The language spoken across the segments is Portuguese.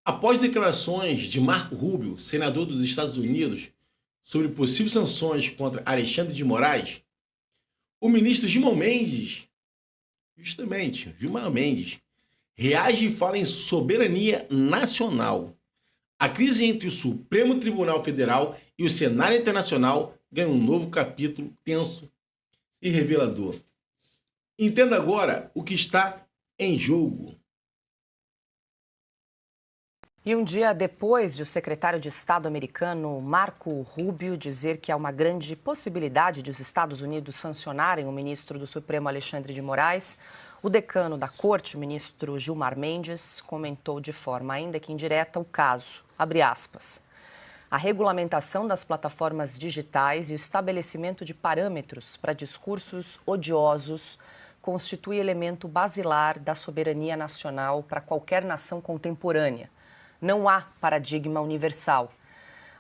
Após declarações de Marco Rubio, senador dos Estados Unidos, sobre possíveis sanções contra Alexandre de Moraes, o ministro Gilmar Mendes, reage e fala em soberania nacional. A crise entre o Supremo Tribunal Federal e o cenário internacional ganha um novo capítulo tenso e revelador. Entenda agora o que está em jogo. E um dia depois de o secretário de Estado americano Marco Rubio dizer que há uma grande possibilidade de os Estados Unidos sancionarem o ministro do Supremo Alexandre de Moraes, o decano da Corte, o ministro Gilmar Mendes, comentou de forma ainda que indireta o caso. Abre aspas. A regulamentação das plataformas digitais e o estabelecimento de parâmetros para discursos odiosos constitui elemento basilar da soberania nacional para qualquer nação contemporânea. Não há paradigma universal.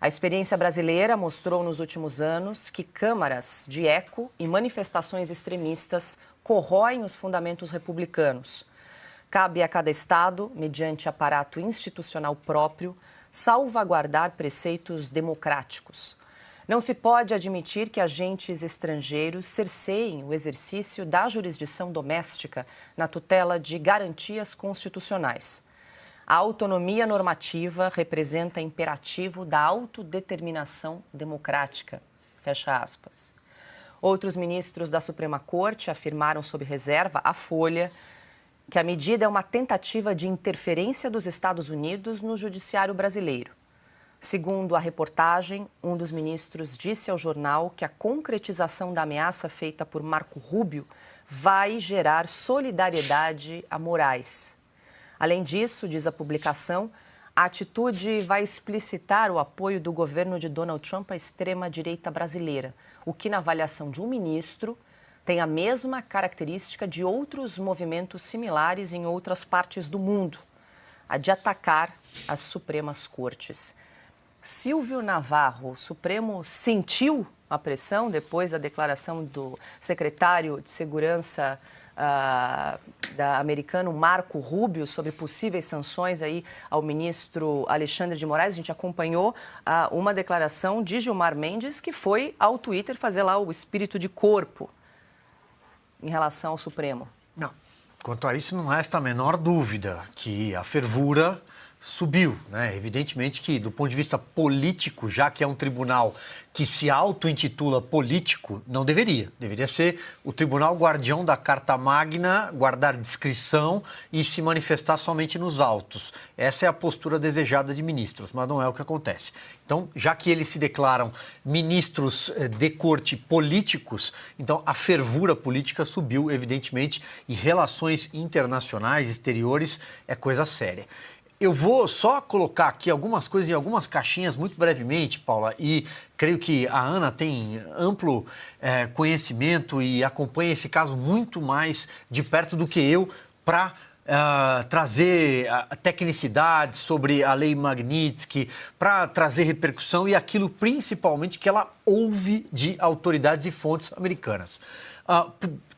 A experiência brasileira mostrou nos últimos anos que câmaras de eco e manifestações extremistas corroem os fundamentos republicanos. Cabe a cada Estado, mediante aparato institucional próprio, salvaguardar preceitos democráticos. Não se pode admitir que agentes estrangeiros cerceiem o exercício da jurisdição doméstica na tutela de garantias constitucionais. A autonomia normativa representa imperativo da autodeterminação democrática. Fecha aspas. Outros ministros da Suprema Corte afirmaram sob reserva à Folha que a medida é uma tentativa de interferência dos Estados Unidos no judiciário brasileiro. Segundo a reportagem, um dos ministros disse ao jornal que a concretização da ameaça feita por Marco Rubio vai gerar solidariedade a Moraes. Além disso, diz a publicação, a atitude vai explicitar o apoio do governo de Donald Trump à extrema-direita brasileira, o que, na avaliação de um ministro, tem a mesma característica de outros movimentos similares em outras partes do mundo, a de atacar as Supremas Cortes. Silvio Navarro, o Supremo sentiu a pressão depois da declaração do secretário de Segurança da americano Marco Rubio sobre possíveis sanções aí ao ministro Alexandre de Moraes. A gente acompanhou uma declaração de Gilmar Mendes que foi ao Twitter fazer lá o espírito de corpo em relação ao Supremo. Não, quanto a isso não resta a menor dúvida que a fervura subiu, né? Evidentemente que, do ponto de vista político, já que é um tribunal que se auto-intitula político, não deveria. Deveria ser o tribunal guardião da Carta Magna, guardar discrição e se manifestar somente nos autos. Essa é a postura desejada de ministros, mas não é o que acontece. Então, já que eles se declaram ministros de corte políticos, então a fervura política subiu, evidentemente, e relações internacionais, exteriores, é coisa séria. Eu vou só colocar aqui algumas coisas em algumas caixinhas muito brevemente, Paula, e creio que a Ana tem amplo conhecimento e acompanha esse caso muito mais de perto do que eu para trazer tecnicidades sobre a lei Magnitsky, para trazer repercussão e aquilo principalmente que ela ouve de autoridades e fontes americanas.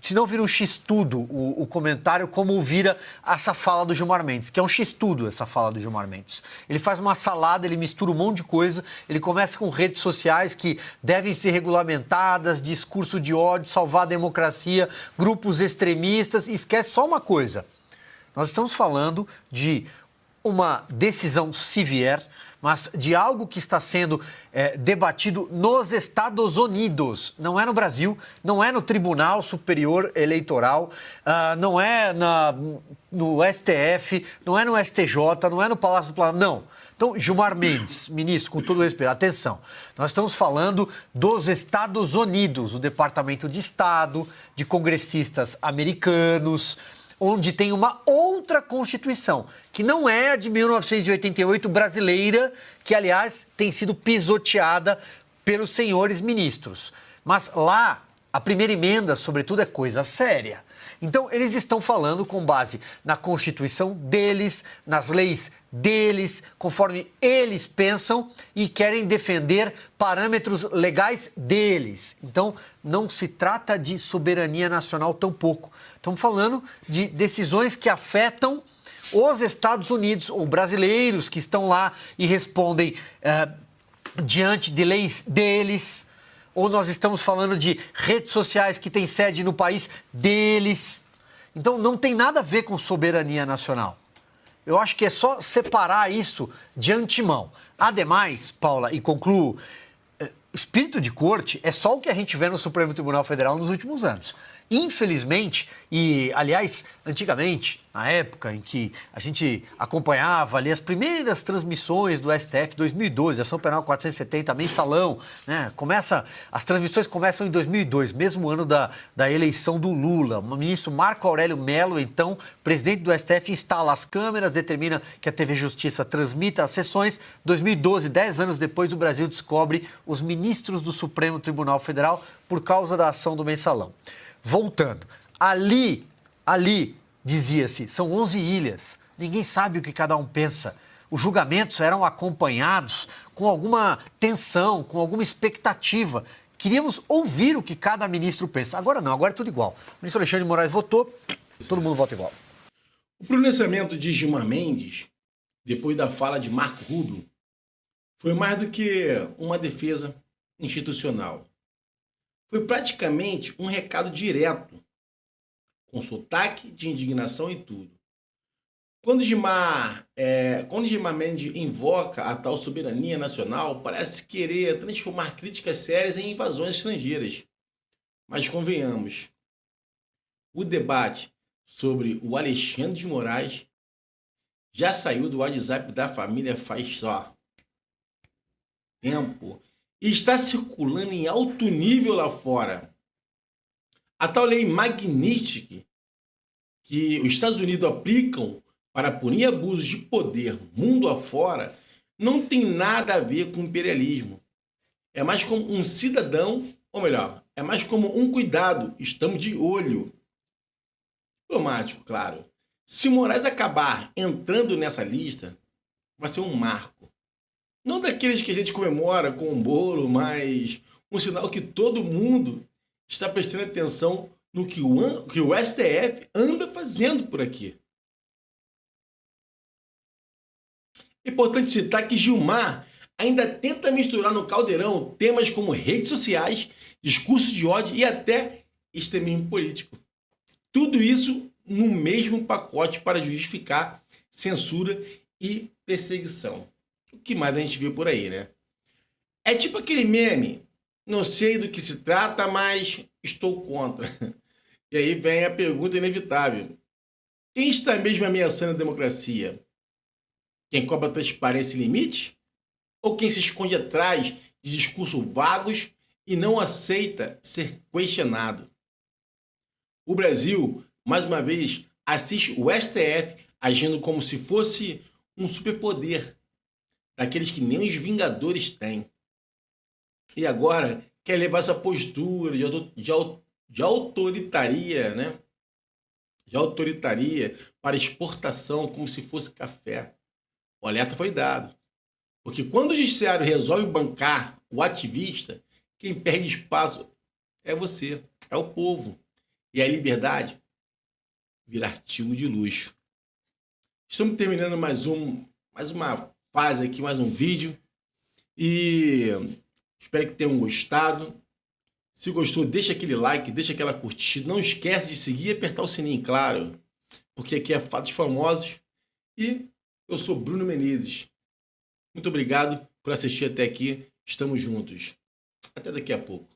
Se não vira um X-tudo o comentário, como vira essa fala do Gilmar Mendes, que é um X-tudo essa fala do Gilmar Mendes. Ele faz uma salada, ele mistura um monte de coisa, ele começa com redes sociais que devem ser regulamentadas, discurso de ódio, salvar a democracia, grupos extremistas, e esquece só uma coisa. Nós estamos falando de uma decisão, se vier, mas de algo que está sendo debatido nos Estados Unidos. Não é no Brasil, não é no Tribunal Superior Eleitoral, não é no STF, não é no STJ, não é no Palácio do Planalto, não. Então, Gilmar Mendes, ministro, com todo respeito, atenção, nós estamos falando dos Estados Unidos, o Departamento de Estado, de congressistas americanos, onde tem uma outra Constituição, que não é a de 1988 brasileira, que, aliás, tem sido pisoteada pelos senhores ministros. Mas lá, a primeira emenda, sobretudo, é coisa séria. Então, eles estão falando com base na Constituição deles, nas leis deles, conforme eles pensam e querem defender parâmetros legais deles. Então, não se trata de soberania nacional tampouco. Estamos falando de decisões que afetam os Estados Unidos, ou brasileiros que estão lá e respondem diante de leis deles, ou nós estamos falando de redes sociais que têm sede no país deles. Então não tem nada a ver com soberania nacional. Eu acho que é só separar isso de antemão. Ademais, Paula, e concluo, espírito de corte é só o que a gente vê no Supremo Tribunal Federal nos últimos anos. Infelizmente, e aliás, antigamente, na época em que a gente acompanhava ali as primeiras transmissões do STF, 2012, Ação Penal 470, mensalão, né? As transmissões começam em 2002, mesmo ano da eleição do Lula. O ministro Marco Aurélio Mello, então, presidente do STF, instala as câmeras, determina que a TV Justiça transmita as sessões. 2012, 10 anos depois, o Brasil descobre os ministros do Supremo Tribunal Federal por causa da ação do mensalão. Voltando, ali, dizia-se, são 11 ilhas, ninguém sabe o que cada um pensa. Os julgamentos eram acompanhados com alguma tensão, com alguma expectativa. Queríamos ouvir o que cada ministro pensa. Agora não, agora é tudo igual. O ministro Alexandre de Moraes votou, todo mundo vota igual. O pronunciamento de Gilmar Mendes, depois da fala de Marco Rubio, foi mais do que uma defesa institucional. Foi praticamente um recado direto, com sotaque de indignação e tudo. Quando Gilmar Mendes invoca a tal soberania nacional, parece querer transformar críticas sérias em invasões estrangeiras. Mas convenhamos, o debate sobre o Alexandre de Moraes já saiu do WhatsApp da família faz só tempo. E está circulando em alto nível lá fora. A tal lei Magnitsky, que os Estados Unidos aplicam para punir abusos de poder mundo afora, não tem nada a ver com imperialismo. É mais como um cidadão, ou melhor, é mais como um cuidado, estamos de olho. Diplomático, claro. Se Moraes acabar entrando nessa lista, vai ser um marco. Não daqueles que a gente comemora com um bolo, mas um sinal que todo mundo está prestando atenção no que o STF anda fazendo por aqui. É importante citar que Gilmar ainda tenta misturar no caldeirão temas como redes sociais, discurso de ódio e até extremismo político. Tudo isso no mesmo pacote para justificar censura e perseguição. O que mais a gente viu por aí, né? É tipo aquele meme, não sei do que se trata, mas estou contra. E aí vem a pergunta inevitável. Quem está mesmo ameaçando a democracia? Quem cobra transparência e limite? Ou quem se esconde atrás de discursos vagos e não aceita ser questionado? O Brasil, mais uma vez, assiste o STF agindo como se fosse um superpoder, daqueles que nem os Vingadores têm. E agora quer levar essa postura de autoritaria, né? De autoritaria para exportação, como se fosse café. O alerta foi dado. Porque quando o judiciário resolve bancar o ativista, quem perde espaço é você, é o povo. E a liberdade vira artigo de luxo. Estamos terminando mais uma fase aqui, mais um vídeo. E espero que tenham gostado. Se gostou, deixa aquele like, deixa aquela curtida. Não esquece de seguir e apertar o sininho, claro. Porque aqui é Fatos Famosos. E eu sou Bruno Menezes. Muito obrigado por assistir até aqui. Estamos juntos. Até daqui a pouco.